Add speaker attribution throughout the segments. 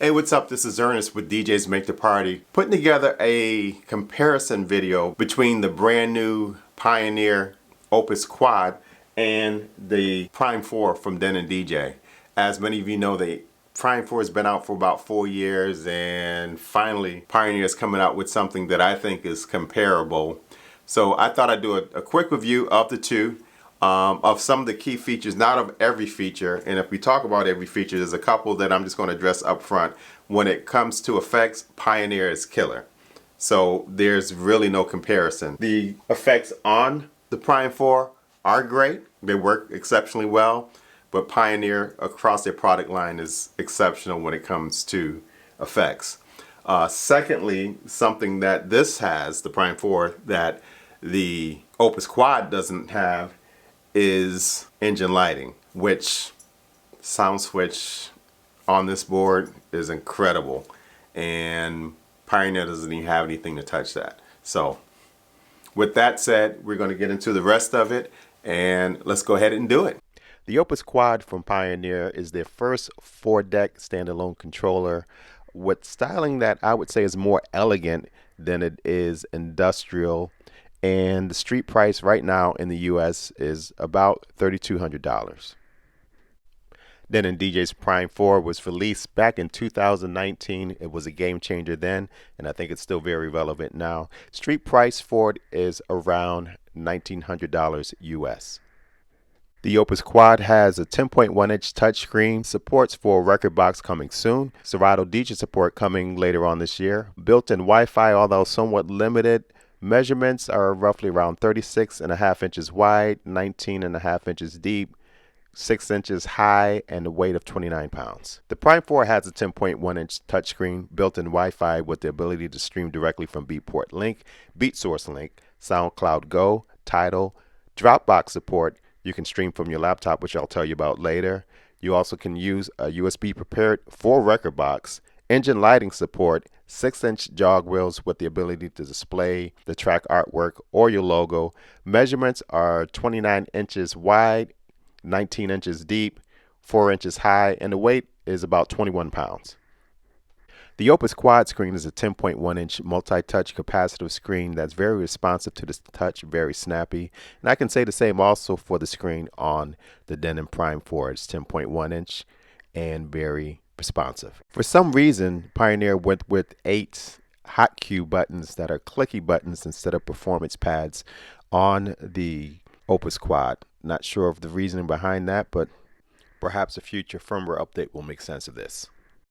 Speaker 1: Hey, what's up? This is Ernest with DJs Make the Party, putting together a comparison video between the brand new Pioneer Opus Quad and the Prime 4 from Denon DJ. As many of you know, the Prime 4 has been out for about 4 years, and finally Pioneer is coming out with something that I think is comparable. So I thought I'd do a quick review of the two. Of some of the key features, not of every feature, and if we talk about every feature, there's a couple that I'm just going to address up front. When it comes to effects, Pioneer is killer. So there's really no comparison. The effects on the Prime 4 are great. They work exceptionally well, but Pioneer across their product line is exceptional when it comes to effects. Secondly, something that this has, the Prime 4, that the Opus Quad doesn't have, is engine lighting, which sound switch on this board is incredible, and Pioneer doesn't even have anything to touch that. So with that said, we're going to get into the rest of it, and let's go ahead and do it. The Opus Quad from Pioneer is their first 4-deck standalone controller with styling that I would say is more elegant than it is industrial. And the street price right now in the US is about $3,200. Denon DJ's Prime 4 was released back in 2019. It was a game changer then, and I think it's still very relevant now. Street price for it is around $1,900 US. The Opus Quad has a 10.1-inch touchscreen, supports for record box coming soon, Serato DJ support coming later on this year, built-in Wi-Fi, although somewhat limited. Measurements are roughly around 36.5 inches wide, 19.5 inches deep, 6 inches high, and a weight of 29 pounds. The Prime 4 has a 10.1-inch touchscreen, built-in Wi-Fi with the ability to stream directly from Beatport Link, BeatSource Link, SoundCloud Go, Tidal, Dropbox support. You can stream from your laptop, which I'll tell you about later. You also can use a USB prepared for record box, engine lighting support, 6-inch jog wheels with the ability to display the track artwork or your logo. Measurements are 29 inches wide, 19 inches deep, 4 inches high, and the weight is about 21 pounds. The Opus Quad screen is a 10.1-inch multi-touch capacitive screen that's very responsive to the touch, very snappy. And I can say the same also for the screen on the Denon Prime 4. It's 10.1-inch and very responsive. For some reason, Pioneer went with 8 hot cue buttons that are clicky buttons instead of performance pads on the Opus Quad. Not sure of the reasoning behind that, but perhaps a future firmware update will make sense of this.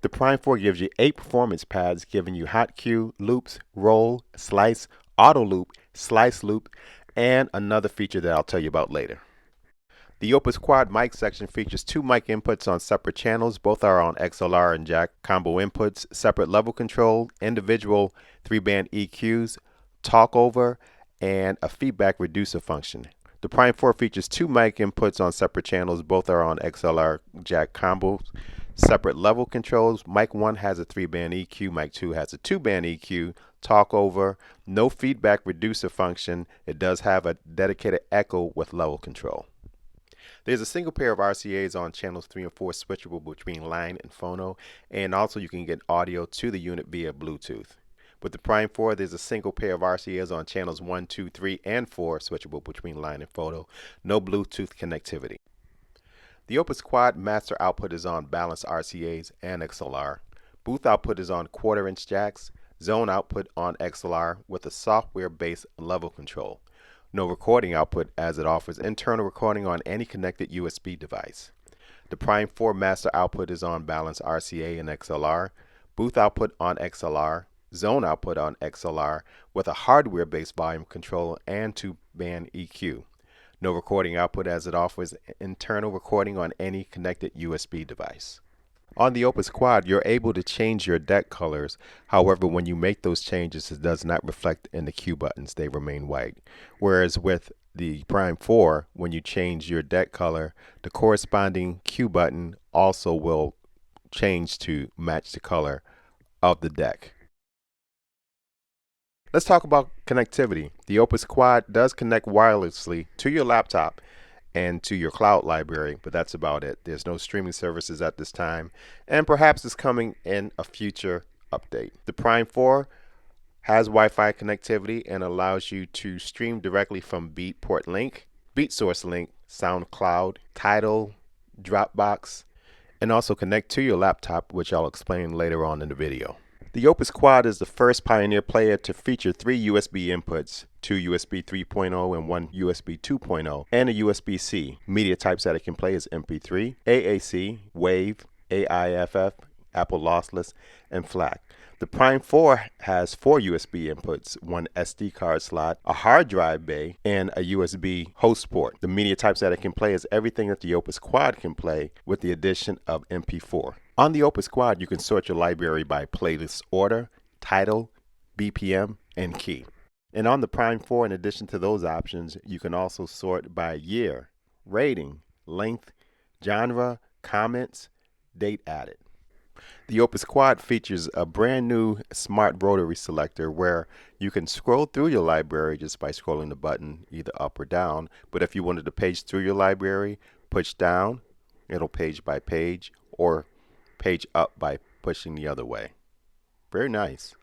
Speaker 1: The Prime 4 gives you 8 performance pads, giving you hot cue, loops, roll, slice, auto loop, slice loop, and another feature that I'll tell you about later. The Opus Quad mic section features 2 mic inputs on separate channels. Both are on XLR and jack combo inputs, separate level control, individual 3-band EQs, talk over, and a feedback reducer function. The Prime 4 features 2 mic inputs on separate channels. Both are on XLR jack combos, separate level controls. Mic 1 has a 3-band EQ, mic 2 has a 2-band EQ, talk over, no feedback reducer function. It does have a dedicated echo with level control. There's a single pair of RCAs on channels 3 and 4 switchable between line and phono, and also you can get audio to the unit via Bluetooth. With the Prime 4, there's a single pair of RCAs on channels 1, 2, 3, and 4 switchable between line and phono, no Bluetooth connectivity. The Opus Quad master output is on balanced RCAs and XLR. Booth output is on 1/4-inch jacks, zone output on XLR with a software-based level control. No recording output, as it offers internal recording on any connected USB device. The Prime 4 master output is on balanced RCA and XLR, booth output on XLR, zone output on XLR with a hardware-based volume control and 2-band EQ. No recording output, as it offers internal recording on any connected USB device. On the Opus Quad, you're able to change your deck colors. However, when you make those changes, it does not reflect in the cue buttons. They remain white. Whereas with the Prime 4, when you change your deck color, the corresponding cue button also will change to match the color of the deck. Let's talk about connectivity. The Opus Quad does connect wirelessly to your laptop, and to your cloud library, but that's about it. There's no streaming services at this time, and perhaps it's coming in a future update. The Prime 4 has Wi-Fi connectivity and allows you to stream directly from Beatport Link, BeatSource Link, SoundCloud, Tidal, Dropbox, and also connect to your laptop, which I'll explain later on in the video. The Opus Quad is the first Pioneer player to feature 3 USB inputs, 2 USB 3.0 and 1 USB 2.0, and a USB-C. Media types that it can play is MP3, AAC, WAVE, AIFF, Apple Lossless, and FLAC. The Prime 4 has 4 USB inputs, 1 SD card slot, a hard drive bay, and a USB host port. The media types that it can play is everything that the Opus Quad can play, with the addition of MP4. On the Opus Quad, you can sort your library by playlist order, title, BPM, and key. And on the Prime 4, in addition to those options, you can also sort by year, rating, length, genre, comments, date added. The Opus Quad features a brand new smart rotary selector where you can scroll through your library just by scrolling the button either up or down. But if you wanted to page through your library, push down, it'll page by page, or page up by pushing the other way. Very nice.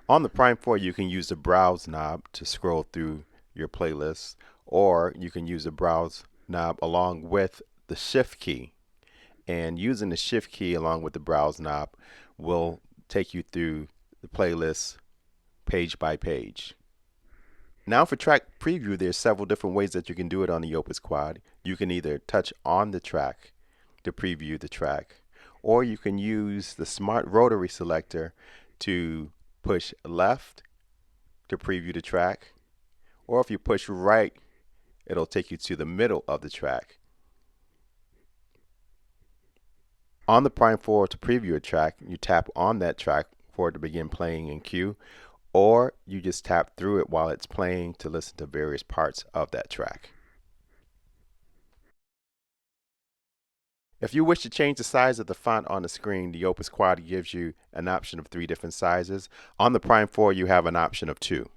Speaker 1: On the Prime 4, you can use the browse knob to scroll through your playlist, or you can use the browse knob along with the shift key. And using the shift key along with the browse knob will take you through the playlist page by page. Now for track preview, there's several different ways that you can do it on the Opus Quad. You can either touch on the track to preview the track, or you can use the smart rotary selector to push left to preview the track, or if you push right, it'll take you to the middle of the track. On the Prime 4, to preview a track, you tap on that track for it to begin playing in queue, or you just tap through it while it's playing to listen to various parts of that track. If you wish to change the size of the font on the screen, the Opus Quad gives you an option of 3 different sizes. On the Prime 4, you have an option of 2.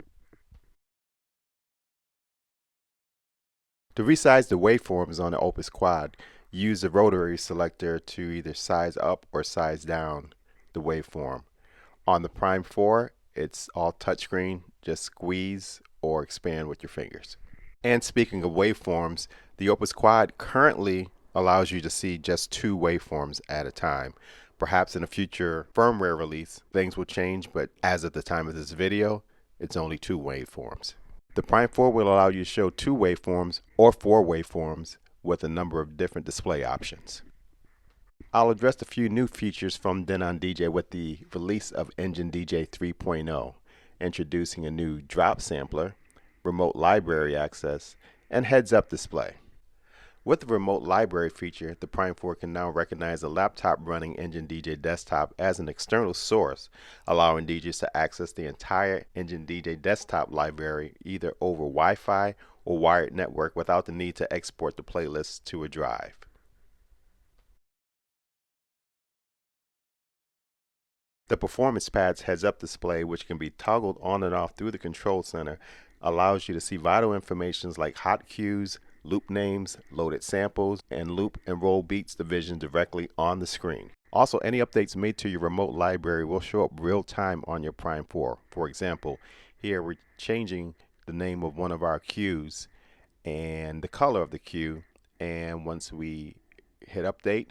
Speaker 1: To resize the waveforms on the Opus Quad, use the rotary selector to either size up or size down the waveform. On the Prime 4, it's all touchscreen. Just squeeze or expand with your fingers. And speaking of waveforms, the Opus Quad currently allows you to see just 2 waveforms at a time. Perhaps in a future firmware release, things will change, but as of the time of this video, it's only 2 waveforms. The Prime 4 will allow you to show 2 waveforms or 4 waveforms with a number of different display options. I'll address a few new features from Denon DJ with the release of Engine DJ 3.0, introducing a new drop sampler, remote library access, and heads-up display. With the remote library feature, the Prime 4 can now recognize a laptop running Engine DJ desktop as an external source, allowing DJs to access the entire Engine DJ desktop library either over Wi-Fi or wired network without the need to export the playlist to a drive. The Performance Pad's heads-up display, which can be toggled on and off through the control center, allows you to see vital information like hot cues, loop names, loaded samples, and loop and roll beats division directly on the screen. Also, any updates made to your remote library will show up real time on your Prime 4. For example, here we're changing the name of one of our cues and the color of the cue, and once we hit update,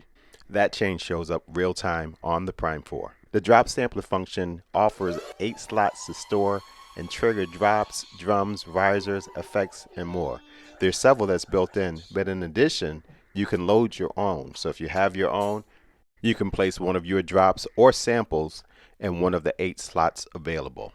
Speaker 1: that change shows up real time on the Prime 4. The drop sampler function offers 8 slots to store and trigger drops, drums, risers, effects, and more. There's several that's built in, but in addition, you can load your own. So if you have your own, you can place one of your drops or samples in one of the 8 slots available.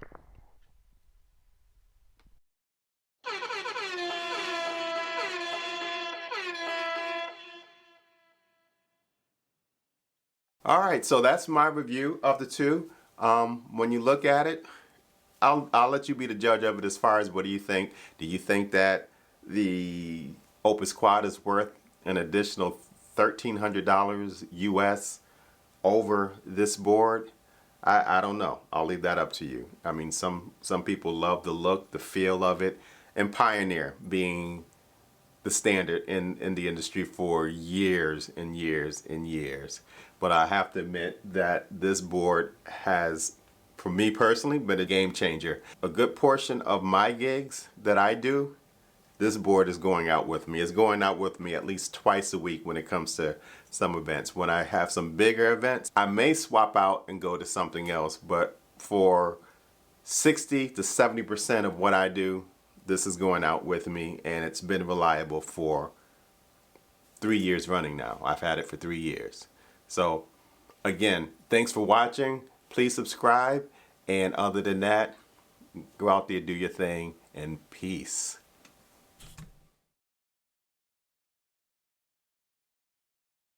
Speaker 1: All right, so that's my review of the two. When you look at it, I'll let you be the judge of it as far as what do you think. Do you think that the Opus Quad is worth an additional $1,300 US over this board? I don't know. I'll leave that up to you. I mean, some people love the look, the feel of it, and Pioneer being the standard in the industry for years and years and years. But I have to admit that this board has, for me personally, been a game changer. A good portion of my gigs that I do, this board is going out with me. It's going out with me at least twice a week when it comes to some events. When I have some bigger events, I may swap out and go to something else, but for 60 to 70% of what I do, this is going out with me, and it's been reliable for 3 years running now. I've had it for 3 years. So again, thanks for watching. Please subscribe, and other than that, go out there, do your thing, and peace.